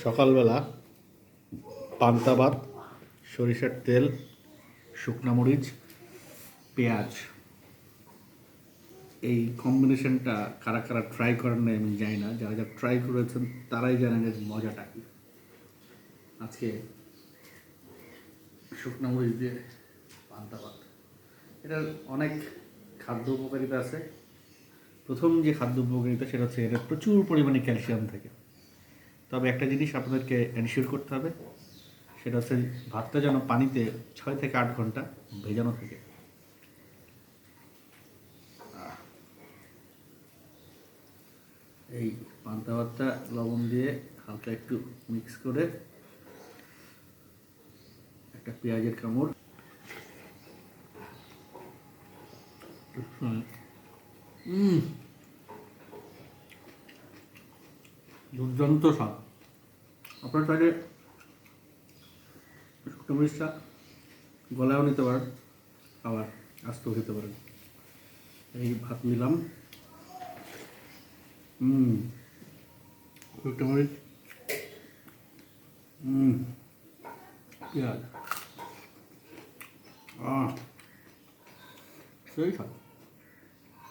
সকালবেলা পান্তা ভাত, সরিষার তেল, শুকনা মরিচ, পেঁয়াজ, এই কম্বিনেশনটা কারা কারা ট্রাই করেন না আমি জানি না। যারা যারা ট্রাই করেছেন তারাই জানেন এর মজাটা কি। আজকে শুকনা মরিচ দিয়ে পান্তা ভাত, এটার অনেক খাদ্য উপকারিতা আছে। প্রথম যে খাদ্য উপকারিতা সেটা হচ্ছে এটা প্রচুর পরিমাণে ক্যালসিয়াম থাকে। তবে একটা জিনিস আপনাদেরকে এনশিওর করতে হবে, সেটা হচ্ছে ভাতটা যেন পানিতে 6 থেকে 8 ঘন্টা ভেজানো থাকে। এই পান্তা ভাতটা লবণ দিয়ে হালকা একটু মিক্স করে একটা পেঁয়াজের কামড়, দুর্দান্ত স্বাদ। আপনার চাইলে শুকনো মরিচটা গলায়ও নিতে পারেন, আবার আস্তেও খেতে পারেন। এই ভাত নিলাম, শুকনো মরিচ, পেঁয়াজ, সেই স্বাদ।